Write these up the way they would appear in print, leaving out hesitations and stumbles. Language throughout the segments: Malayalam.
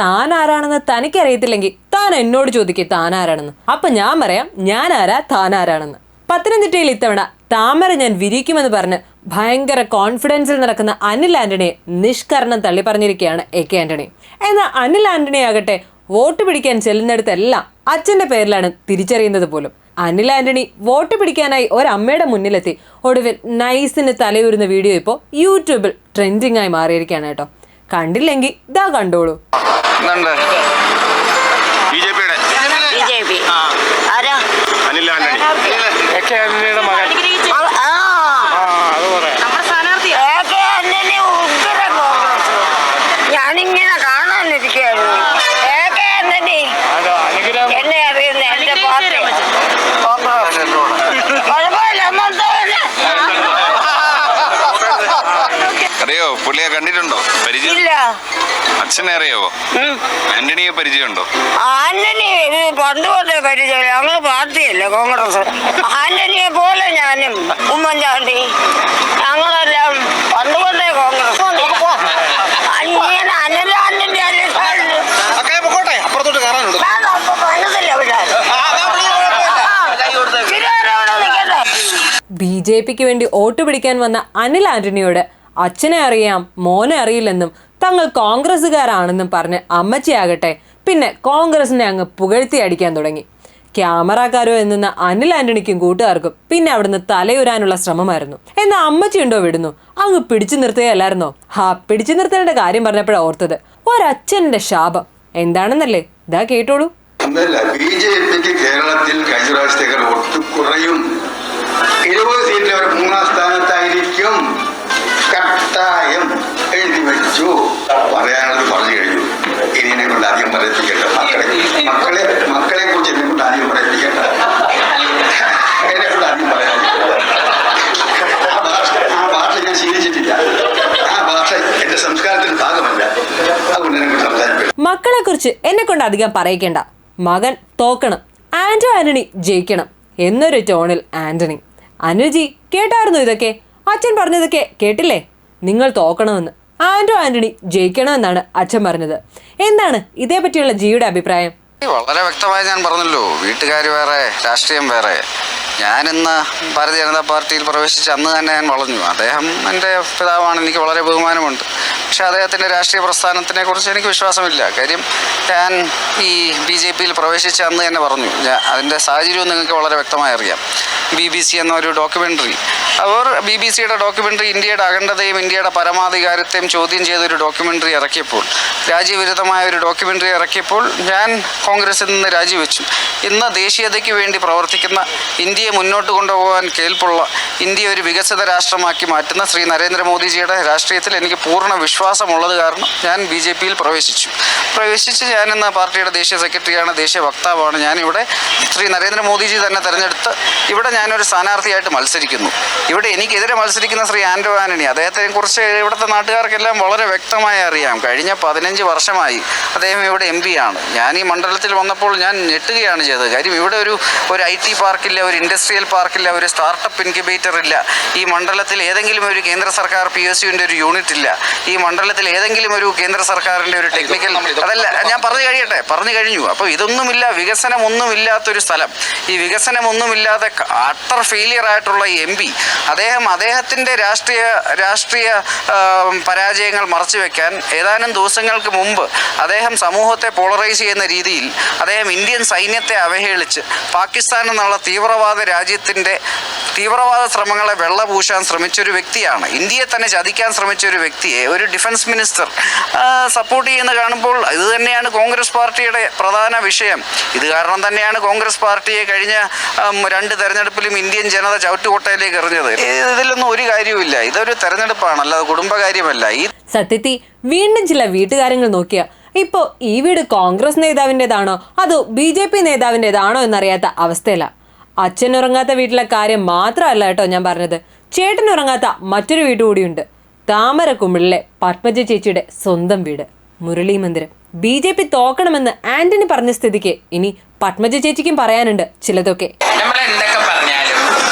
താൻ ആരാണെന്ന് തനിക്കറിയത്തില്ലെങ്കിൽ താൻ എന്നോട് ചോദിക്കേ താൻ ആരാണെന്ന്. അപ്പൊ ഞാൻ പറയാം ഞാൻ ആരാ താൻ ആരാണെന്ന്. പത്തനംതിട്ടയിൽ ഇത്തവണ താമര ഞാൻ വിരിക്കുമെന്ന് പറഞ്ഞ് ഭയങ്കര കോൺഫിഡൻസിൽ നടക്കുന്ന അനിൽ ആന്റണിയെ നിഷ്കരണം തള്ളി പറഞ്ഞിരിക്കുകയാണ് AK ആന്റണി. എന്നാൽ അനിൽ ആന്റണി ആകട്ടെ വോട്ട് പിടിക്കാൻ ചെല്ലുന്നിടത്തെല്ലാം അച്ഛന്റെ പേരിലാണ് തിരിച്ചറിയുന്നത് പോലും. അനിൽ ആന്റണി വോട്ട് പിടിക്കാനായി ഒരമ്മയുടെ മുന്നിലെത്തി ഒടുവിൽ നൈസിന് തലയൂരുന്ന വീഡിയോ ഇപ്പോൾ യൂട്യൂബിൽ ട്രെൻഡിങ് ആയി മാറിയിരിക്കുകയാണ് കേട്ടോ. കണ്ടില്ലെങ്കിൽ ഇതാ കണ്ടോളൂ. ഞാനിങ്ങനെ കാണാനിരിക്കുകയായിരുന്നു. എന്നെ അറിയുന്ന എന്റെ പാർട്ടി അറിയോ? പുള്ളിയെ കണ്ടിട്ടുണ്ടോ? ഇല്ല. അച്ഛനെ അറിയാവോ? ആന്റണിയെ പരിചയമുണ്ടോ? ആന്റണി ഇത് പണ്ട് പോലെ പരിചയം. ഞങ്ങൾ പാർട്ടിയല്ലേ കോൺഗ്രസ്. ആന്റണിയെ പോലെ ഞാനും ഉമ്മൻചാണ്ടി ഞങ്ങളെല്ലാം പണ്ട് കൊണ്ടേ കോൺഗ്രസ്. അനിൽ ആന്റണി BJPക്ക് വേണ്ടി വോട്ട് പിടിക്കാൻ വന്ന അനിൽ ആന്റണിയോട് അച്ഛനെ അറിയാം മോനെ അറിയില്ലെന്നും തങ്ങൾ കോൺഗ്രസ്സുകാരാണെന്നും പറഞ്ഞ് അമ്മച്ചിയാകട്ടെ പിന്നെ കോൺഗ്രസിനെ അങ്ങ് പുകഴ്ത്തി അടിക്കാൻ തുടങ്ങി. ക്യാമറക്കാരോ എന്ന അനിൽ ആന്റണിക്കും കൂട്ടുകാർക്കും പിന്നെ അവിടുന്ന് തലയുരാനുള്ള ശ്രമമായിരുന്നു. എന്നാൽ അമ്മച്ചി ഉണ്ടോ വിടുന്നു, അങ്ങ് പിടിച്ചു നിർത്തുകയല്ലായിരുന്നോ? പിടിച്ചു നിർത്തേണ്ട കാര്യം പറഞ്ഞപ്പോഴാണ് ഓർത്തത് ഒരച്ഛന്റെ ശാപം എന്താണെന്നല്ലേ. ഇതാ കേട്ടോളൂ. BJPക്ക് കേരളത്തിൽ കഴിഞ്ഞ പ്രാവശ്യത്തേക്കാൾ വോട്ട് കുറയും. 20 സീറ്റിൽ അവർ 3-ാം സ്ഥാനത്തായിരിക്കും. കട്ടായം എഴുതി വെച്ചു. പറയാനുള്ളത് പറഞ്ഞു കഴിഞ്ഞു. ഇനി എന്നെ കൊണ്ട് ആദ്യം പറയിപ്പിക്കട്ടെ. മക്കളെ കുറിച്ച് എന്നെ കൊണ്ട് ആദ്യം പറയിപ്പിക്കട്ടെ. എന്നെ കൊണ്ട് ആദ്യം പറയാൻ ആ ഭാഷ ഞാൻ ശീലിച്ചിട്ടില്ല. ആ ഭാഷ എന്റെ സംസ്കാരത്തിന്റെ ഭാഗമല്ല. അതുകൊണ്ട് എന്നെ കൊണ്ട് സംസാരിക്കും. മക്കളെ കുറിച്ച് എന്നെ കൊണ്ട് അധികം പറയിക്കേണ്ട. മകൻ തോക്കണം, ആന്റണി ജയിക്കണം എന്നൊരു ടോണിൽ ആന്റണി. അനുജി കേട്ടായിരുന്നു ഇതൊക്കെ? അച്ഛൻ പറഞ്ഞതൊക്കെ കേട്ടില്ലേ? നിങ്ങൾ തോക്കണമെന്ന്, ആന്റണി ജയിക്കണമെന്നാണ് അച്ഛൻ പറഞ്ഞത്. എന്താണ് ഇതേപറ്റിയുള്ള ജിയുടെ അഭിപ്രായം? വളരെ വ്യക്തമായി ഞാൻ പറഞ്ഞല്ലോ, വീട്ടുകാർ വേറെ രാഷ്ട്രീയം വേറെ. ഞാനിന്ന് ഭാരതീയ ജനതാ പാർട്ടിയിൽ പ്രവേശിച്ച് അന്ന് തന്നെ ഞാൻ വളഞ്ഞു. അദ്ദേഹം എൻ്റെ പിതാവാണ്, എനിക്ക് വളരെ ബഹുമാനമുണ്ട്. പക്ഷെ അദ്ദേഹത്തിൻ്റെ രാഷ്ട്രീയ പ്രസ്ഥാനത്തിനെ കുറിച്ച് എനിക്ക് വിശ്വാസമില്ല. കാര്യം ഞാൻ ഈ BJPയിൽ പ്രവേശിച്ച അന്ന് തന്നെ പറഞ്ഞു. അതിൻ്റെ സാഹചര്യവും നിങ്ങൾക്ക് വളരെ വ്യക്തമായി അറിയാം. BBC എന്നൊരു ഡോക്യുമെൻ്ററി, അവർ BBCയുടെ ഡോക്യുമെൻ്ററി ഇന്ത്യയുടെ അഖണ്ഡതയും ഇന്ത്യയുടെ പരമാധികാരത്തെയും ചോദ്യം ചെയ്തൊരു ഡോക്യുമെൻ്ററി ഇറക്കിയപ്പോൾ, രാജ്യവിരുദ്ധമായ ഒരു ഡോക്യുമെൻ്ററി ഇറക്കിയപ്പോൾ ഞാൻ കോൺഗ്രസിൽ നിന്ന് രാജിവെച്ചു. ഇന്ന് ദേശീയതയ്ക്ക് വേണ്ടി പ്രവർത്തിക്കുന്ന, ഇന്ത്യയെ മുന്നോട്ട് കൊണ്ടുപോകാൻ കേൾപ്പുള്ള, ഇന്ത്യ ഒരു വികസിത രാഷ്ട്രമാക്കി മാറ്റുന്ന ശ്രീ നരേന്ദ്രമോദിജിയുടെ രാഷ്ട്രീയത്തിൽ എനിക്ക് പൂർണ്ണ വിശ്വാസമുള്ളത് കാരണം ഞാൻ BJPയിൽ പ്രവേശിച്ചു. ഞാനിന്ന് പാർട്ടിയുടെ ദേശീയ സെക്രട്ടറിയാണ്, ദേശീയ വക്താവാണ്. ഞാനിവിടെ ശ്രീ നരേന്ദ്രമോദിജി തന്നെ തിരഞ്ഞെടുത്ത് ഇവിടെ ഞാനൊരു സ്ഥാനാർത്ഥിയായിട്ട് മത്സരിക്കുന്നു. ഇവിടെ എനിക്കെതിരെ മത്സരിക്കുന്ന ശ്രീ ആന്റണി, അദ്ദേഹത്തെക്കുറിച്ച് ഇവിടുത്തെ നാട്ടുകാർക്കെല്ലാം വളരെ വ്യക്തമായി അറിയാം. കഴിഞ്ഞ 15 വർഷമായി അദ്ദേഹം ഇവിടെ MP ആണ്. ഞാൻ ഈ മണ്ഡലത്തിൽ വന്നപ്പോൾ ഞാൻ ഞെട്ടുകയാണ് ചെയ്തത്. കാര്യം ഇവിടെ ഒരു IT പാർക്കില്ല, ഒരു ഇൻഡസ്ട്രിയൽ പാർക്കില്ല, ഒരു സ്റ്റാർട്ടപ്പ് ഇൻക്യുബേറ്റർ ഇല്ല. ഈ മണ്ഡലത്തിൽ ഏതെങ്കിലും ഒരു കേന്ദ്ര സർക്കാർ PSUവിൻ്റെ ഒരു യൂണിറ്റ് ഇല്ല. ഈ മണ്ഡലത്തിൽ ഏതെങ്കിലും ഒരു കേന്ദ്ര സർക്കാരിൻ്റെ ഒരു ടെക്നിക്കൽ, അതല്ല ഞാൻ പറഞ്ഞു കഴിഞ്ഞു. അപ്പോൾ ഇതൊന്നുമില്ല, വികസനമൊന്നുമില്ലാത്തൊരു സ്ഥലം, ഈ വികസനമൊന്നുമില്ലാതെ അട്ടർ ഫെയിലിയർ ആയിട്ടുള്ള ഈ MP, അദ്ദേഹത്തിൻ്റെ രാഷ്ട്രീയ പരാജയങ്ങൾ മറച്ചുവെക്കാൻ ഏതാനും ദിവസങ്ങൾക്ക് മുമ്പ് അദ്ദേഹം സമൂഹത്തെ പോളറൈസ് ചെയ്യുന്ന രീതിയിൽ അദ്ദേഹം ഇന്ത്യൻ സൈന്യത്തെ അവഹേളിച്ച് പാകിസ്ഥാൻ എന്നുള്ള തീവ്രവാദ രാജ്യത്തിൻ്റെ തീവ്രവാദ ശ്രമങ്ങളെ വെള്ളപൂശാൻ ശ്രമിച്ചൊരു വ്യക്തിയാണ്. ഇന്ത്യയെ തന്നെ ചതിക്കാൻ ശ്രമിച്ച ഒരു വ്യക്തിയെ ഒരു ഡിഫൻസ് മിനിസ്റ്റർ സപ്പോർട്ട് ചെയ്യുന്ന കാണുമ്പോൾ ഇത് തന്നെയാണ് കോൺഗ്രസ് പാർട്ടിയുടെ പ്രധാന വിഷയം. ഇത് കാരണം തന്നെയാണ് കോൺഗ്രസ് പാർട്ടിയെ കഴിഞ്ഞ 2 തെരഞ്ഞെടുപ്പിലും ഇന്ത്യൻ ജനത ചവിട്ടുകൊട്ടയിലേക്ക് എറിഞ്ഞത്. ഇതിലൊന്നും ഒരു കാര്യവുമില്ല. ഇതൊരു തെരഞ്ഞെടുപ്പാണ്, അല്ലാതെ കുടുംബകാര്യമല്ല. സത്യത്തിൽ വീണ്ടും ചില വീട്ടുകാര്യങ്ങൾ നോക്കിയ ഇപ്പോൾ ഈ വീട് കോൺഗ്രസ് നേതാവിൻ്റെതാണോ അതോ BJP നേതാവിൻ്റെതാണോ എന്നറിയാത്ത അവസ്ഥയില. അച്ഛനുറങ്ങാത്ത വീട്ടിലെ കാര്യം മാത്രമല്ല കേട്ടോ ഞാൻ പറഞ്ഞത്, ചേട്ടനുറങ്ങാത്ത മറ്റൊരു വീട് കൂടിയുണ്ട്. താമരക്കുമ്പിളിലെ പത്മജ ചേച്ചിയുടെ സ്വന്തം വീട്, മുരളി മന്ദിരം. BJP തോക്കണമെന്ന് ആന്റണി പറഞ്ഞ സ്ഥിതിക്ക് ഇനി പത്മജ ചേച്ചിക്കും പറയാനുണ്ട് ചിലതൊക്കെ. നമ്മൾ എന്തൊക്കെ പറഞ്ഞാലും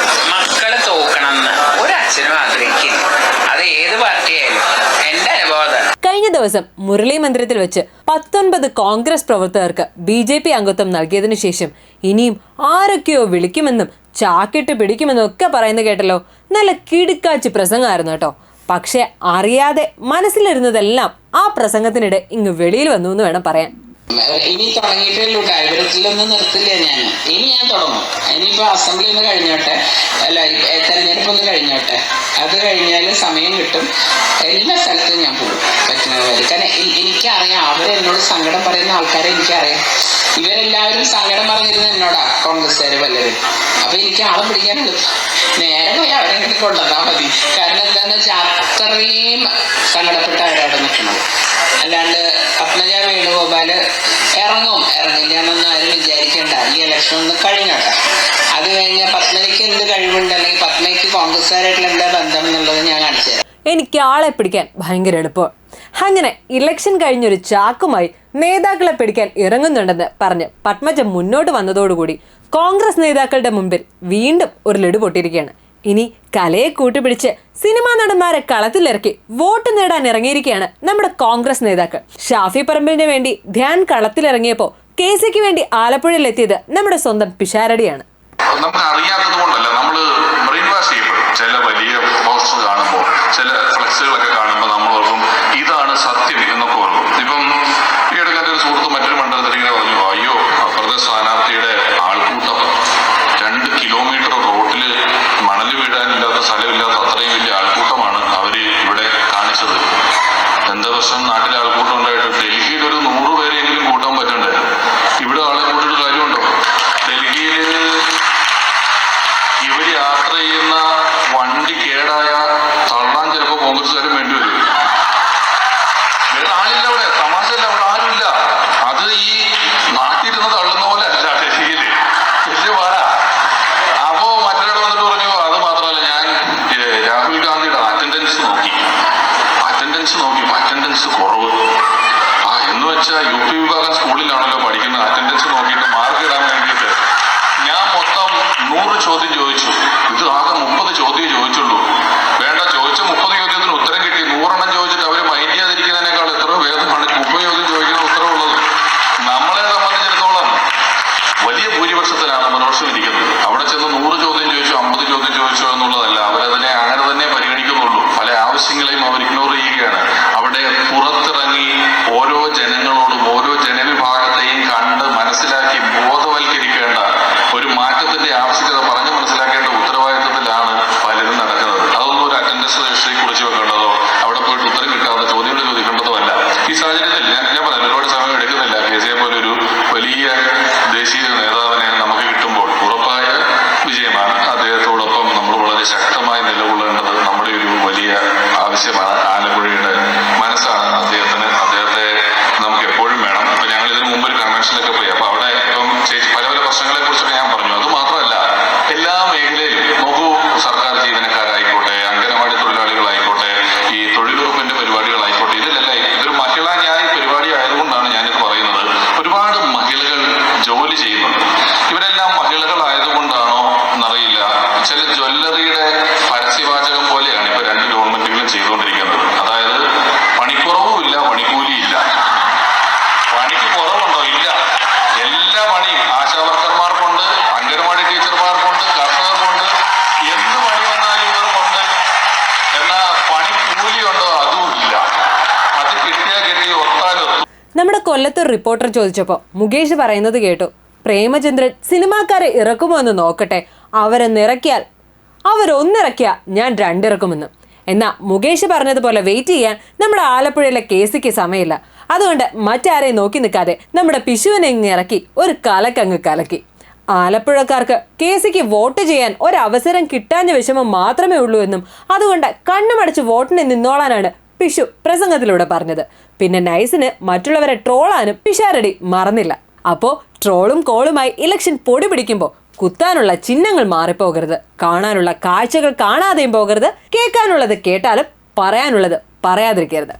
മക്കള് തോക്കണം എന്ന് ഒരച്ഛനും ആഗ്രഹിക്കില്ല. അത് ഏത് പാർട്ടിയായാലും എന്റെ അനുഭവം അതാണ്. കഴിഞ്ഞ ദിവസം മുരളി മന്ദിരത്തിൽ വെച്ച് 19 കോൺഗ്രസ് പ്രവർത്തകർക്ക് BJP അംഗത്വം നൽകിയതിനു ശേഷം ഇനിയും ആരൊക്കെയോ വിളിക്കുമെന്നും ചാക്കിട്ട് പിടിക്കുമെന്നും ഒക്കെ പറയുന്നത് കേട്ടല്ലോ. നല്ല കിടുക്കാച്ചി പ്രസംഗമായിരുന്നു കേട്ടോ. പക്ഷെ അറിയാതെ മനസ്സിലിരുന്നതെല്ലാം ആ പ്രസംഗത്തിനിടെ ഇങ്ങ് വെളിയിൽ വന്നു എന്ന് വേണം പറയാൻ. ഇനി തുടങ്ങിയിട്ടല്ലോ, ഡയബറ്റിലൊന്നും നിർത്തില്ല ഞാൻ. ഇനി ഞാൻ തുടങ്ങും. ഇനിയിപ്പോ അസംബ്ലി ഒന്ന് കഴിഞ്ഞോട്ടെ, അല്ല തെരഞ്ഞെടുപ്പൊന്ന് കഴിഞ്ഞോട്ടെ. അത് കഴിഞ്ഞാൽ സമയം കിട്ടും, എല്ലാ സ്ഥലത്തും ഞാൻ പോകും പറ്റുന്ന പോലെ. കാരണം എനിക്കറിയാം, അവരെന്നോട് സങ്കടം പറയുന്ന ആൾക്കാരെ എനിക്കറിയാം. ഇവരെല്ലാവരും സങ്കടം പറഞ്ഞിരുന്ന എന്നോടാ, കോൺഗ്രസ്സുകാര് പലരും. അപ്പൊ എനിക്ക് ആളെ പിടിക്കാൻ എളുപ്പം. നേരെ പോയി അവരെ കൊണ്ടുവന്നാൽ മതി. കാരണം എന്താന്ന് വെച്ചാൽ അത്രയും സങ്കടപ്പെട്ട അവരവിടെ നിൽക്കുന്നത്. അല്ലാണ്ട് പത്മജ വേണുഗോപാല് ഇറങ്ങില്ല എന്നൊന്നും ആരും വിചാരിക്കേണ്ട. ഈ ഇലക്ഷൻ ഒന്ന് കഴിഞ്ഞോട്ടെ. അത് കഴിഞ്ഞാൽ പത്മജയ്ക്ക് എന്ത് കഴിവുണ്ട്, അല്ലെങ്കിൽ പത്മയ്ക്ക് കോൺഗ്രസ്സുകാരായിട്ടുള്ള എന്താ ബന്ധം എന്നുള്ളത് ഞാൻ കാണിച്ചു തരാം. എനിക്ക് ആളെ പിടിക്കാൻ ഭയങ്കര എളുപ്പം. അങ്ങനെ ഇലക്ഷൻ കഴിഞ്ഞൊരു ചാക്കുമായി നേതാക്കളെ പിടിക്കാൻ ഇറങ്ങുന്നുണ്ടെന്ന് പറഞ്ഞ് പത്മജ മുന്നോട്ട് വന്നതോടുകൂടി കോൺഗ്രസ് നേതാക്കളുടെ മുമ്പിൽ വീണ്ടും ഒരു ലഡു പൊട്ടിയിരിക്കുകയാണ്. ഇനി കലയെ കൂട്ടുപിടിച്ച് സിനിമാ നടന്മാരെ കളത്തിലിറക്കി വോട്ട് നേടാൻ ഇറങ്ങിയിരിക്കുകയാണ് നമ്മുടെ കോൺഗ്രസ് നേതാക്കൾ. ഷാഫി പറമ്പിലിന് വേണ്ടി ധ്യാൻ കളത്തിലിറങ്ങിയപ്പോൾ KCക്ക് വേണ്ടി ആലപ്പുഴയിലെത്തിയത് നമ്മുടെ സ്വന്തം പിഷാരടിയാണ്. നമുക്ക് അറിയാത്തത് കൊണ്ടല്ല, നമ്മൾ ബ്രെയിൻ വാഷ് ചെയ്യപ്പെടും. ചില വലിയ പോസ്റ്റർ കാണുമ്പോൾ, ചില ഫ്ലെക്സുകളൊക്കെ കാണുമ്പോൾ നമ്മൾ ഓർക്കും ഇതാണ് സത്യം എന്നൊക്കെ ഓർക്കും. ഇപ്പം ഈ ഇടയ്ക്ക് ഒരു സുഹൃത്ത് മറ്റൊരു മണ്ഡലത്തിൽ ഇങ്ങനെ പറഞ്ഞു, അയ്യോ അപ്പുറത്തെ സ്ഥാനാർത്ഥിയുടെ ആൾക്കൂട്ടം 2 കിലോമീറ്റർ റോട്ടിൽ മണൽ വീഴാനില്ലാത്ത സ്ഥലമില്ലാത്ത അത്രയും വലിയ ആൾക്കൂട്ടമാണ് അവര് ഇവിടെ കാണിച്ചത്. എന്താ പ്രശ്നം? നാട്ടിലെ ആൾക്കൂട്ടം ഉണ്ടായിട്ട് ഡൽഹിയിൽ ഒരു 100 പേരെങ്കിലും കൂട്ടാൻ പറ്റണ്ടായിരുന്നു. ഇവിടെ ആളെ കൂട്ടിട്ട് കാര്യമുണ്ടോ? ഡൽഹിയിൽ ഇവർ യാത്ര ചെയ്യുന്ന വണ്ടി കേടായ തള്ളാൻ ചിലപ്പോൾ കോൺഗ്രസ്സുകാരും വേണ്ടി വരും. വേറെ ആളില്ല അവിടെ, തമാശയില്ല, അവിടെ ആരുമില്ല. അത് ഈ നാട്ടിലിരുന്ന് തള്ളുന്ന പോലെ അല്ല ഡൽഹിയില്, വലിയ പാടാ. അപ്പോ മറ്റൊരാൾ വന്നിട്ട് പറഞ്ഞു, അത് മാത്രമല്ല, ഞാൻ രാഹുൽ ഗാന്ധിയുടെ അറ്റൻഡൻസ് നോക്കി, അറ്റൻഡൻസ് കുറവ്. എന്ന് വെച്ചാൽ UP വിഭാഗം സ്കൂളിലാണല്ലോ പഠിക്കുന്നത്. അറ്റൻഡൻസ് നോക്കിയിട്ട് മാർക്ക് ഇടാൻ വേണ്ടിയിട്ട് ഞാൻ മൊത്തം 100 ചോദ്യം ചോദിച്ചു. ഇത് ആകെ 30 ചോദ്യം ചോദിച്ചുള്ളൂ. വേണ്ട, ചോദിച്ച 30 ചോദ്യത്തിന് ഉത്തരം കിട്ടി. 100 എണ്ണം ചോദിച്ചിട്ട് അവര് മൈൻഡ് ചെയ്യാതിരിക്കുന്നതിനേക്കാൾ എത്രയോ ഭേദമാണ് 30 ചോദ്യം ചോദിക്കുന്ന ഉത്തരവുള്ളത്. നമ്മളെ സംബന്ധിച്ചിടത്തോളം വലിയ ഭൂരിപക്ഷത്തിലാണ് മനോഷം ഇരിക്കുന്നത്. അവിടെ ചെന്ന് 100 ചോദ്യം ചോദിച്ചു, 50 ചോദ്യം ചോദിച്ചു എന്നുള്ളതല്ല. അവരതിനെ അങ്ങനെ തന്നെ പരിഗണിക്കുന്നുള്ളൂ. പല ആവശ്യങ്ങളെയും അവർ ഇഗ്നോർ ചെയ്യുകയാണ്. അവിടെ പുറത്തിറങ്ങി ഓരോ ജനങ്ങളോടും ഓരോ ജനവിഭാഗത്തെയും കണ്ട് മനസ്സിലാക്കി ബോധവൽക്കരിക്കേണ്ട, ഒരു മാറ്റത്തിന്റെ ആവശ്യകത പറഞ്ഞു മനസ്സിലാക്കേണ്ട ഉത്തരവാദിത്വത്തിലാണ് പലരും നടക്കുന്നത്. അതൊന്നും ഒരു അറ്റൻഡൻസ് രജിസ്റ്ററിൽ കുറിച്ച് വെക്കേണ്ടതോ അവിടെ പോയിട്ട് ഉത്തരം കിട്ടാതെ ചോദ്യങ്ങൾ ചോദിക്കേണ്ടതോ അല്ല. ഈ സാഹചര്യത്തിൽ ഞാൻ പറയാം, ഒരുപാട് സമയം എടുക്കുന്നില്ല. KCയെ പോലെ ഒരു വലിയ ദേശീയ നേതാവിനെ നമുക്ക് കിട്ടുമ്പോൾ ഉറപ്പായ വിജയമാണ്. അദ്ദേഹത്തോടൊപ്പം നമ്മൾ വളരെ ശക്തമായി നിലകൊള്ളേണ്ടത് നമ്മുടെ ഒരു വലിയ ആവശ്യമാണ്. ആലപ്പുഴയുടെ മനസ്സാണ് അദ്ദേഹത്തെ നമുക്ക് എപ്പോഴും വേണം. ഇപ്പൊ ഞങ്ങൾ ഇതിനു മുമ്പ് ഒരു കൺവെൻഷനിലൊക്കെ പോയി. അപ്പൊ അവിടെ ഇപ്പം പല പല പ്രശ്നങ്ങളെ കുറിച്ചൊക്കെ ഞാൻ പറഞ്ഞു. അത് മാത്രമല്ല, എല്ലാ മേഖലയിലും നോക്കൂ, സർക്കാർ ജീവനക്കാരായിക്കോട്ടെ, അംഗനവാടി തൊഴിലാളികളായിക്കോട്ടെ, ഈ തൊഴിലുറപ്പിന്റെ പരിപാടികളായിക്കോട്ടെ, ഇതൊരു മഹിളാ ന്യായ പരിപാടി ആയതുകൊണ്ടാണ് ഞാനിത് പറയുന്നത്. ഒരുപാട് മഹിളകൾ ജോലി ചെയ്യുന്നുണ്ട്. ഇവരെല്ലാം മഹിളകളായതുകൊണ്ടാണോ എന്നറിയില്ല, ചില ജ്വല്ലറിയുടെ പരസ്യവാചകം പോലെയാണ് ഇപ്പൊ 2 ഗവൺമെന്റുകളും ചെയ്തുകൊണ്ടിരിക്കുന്നത്. അതായത് പണിക്കുറവുമില്ല, പണിക്കൂലിയില്ല. പണിക്ക് കുറവുണ്ടോ? ഇല്ല. എല്ലാ പണിയും ആശാവർക്കർമാർക്കുണ്ട്, അംഗനവാടി ടീച്ചർമാർക്കുണ്ട്, കർഷകർക്കുണ്ട്, എന്ത് പണി വന്നാലും ഇവർക്കുണ്ട്. എന്നാ പണിക്കൂലിയുണ്ടോ? അതും ഇല്ല. അത് കിട്ടിയാ കിട്ടി, ഒത്താലൊത്തു. നമ്മുടെ കൊല്ലത്തൊരു റിപ്പോർട്ടർ ചോദിച്ചപ്പോൾ മുകേഷ് പറയുന്നത് കേട്ടു, പ്രേമചന്ദ്രൻ സിനിമാക്കാരെ ഇറക്കുമോ എന്ന് നോക്കട്ടെ, അവരൊന്നിറക്കിയാൽ ഞാൻ 2 ഇറക്കുമെന്ന്. എന്നാൽ മുകേഷ് പറഞ്ഞതുപോലെ വെയിറ്റ് ചെയ്യാൻ നമ്മുടെ ആലപ്പുഴയിലെ KCക്ക് സമയമില്ല. അതുകൊണ്ട് മറ്റാരെയും നോക്കി നിൽക്കാതെ നമ്മുടെ പിശുവിനെ ഇങ്ങ് ഇറക്കി ഒരു കലക്കങ്ങ് കലക്കി. ആലപ്പുഴക്കാർക്ക് KCക്ക് വോട്ട് ചെയ്യാൻ ഒരവസരം കിട്ടാഞ്ഞ വിഷമം മാത്രമേ ഉള്ളൂ എന്നും അതുകൊണ്ട് കണ്ണുമടച്ച് വോട്ടിന് നിന്നോളാനാണ് പിഷു പ്രസംഗത്തിലൂടെ പറഞ്ഞത്. പിന്നെ നൈസിന് മറ്റുള്ളവരെ ട്രോളാനും പിഷാരടി മറന്നില്ല. അപ്പോൾ ട്രോളും കോളുമായി ഇലക്ഷൻ പൊടി പിടിക്കുമ്പോൾ കുത്താനുള്ള ചിഹ്നങ്ങൾ മാറിപ്പോകരുത്, കാണാനുള്ള കാഴ്ചകൾ കാണാതെയും പോകരുത്, കേൾക്കാനുള്ളത് കേട്ടാലും പറയാനുള്ളത് പറയാതിരിക്കരുത്.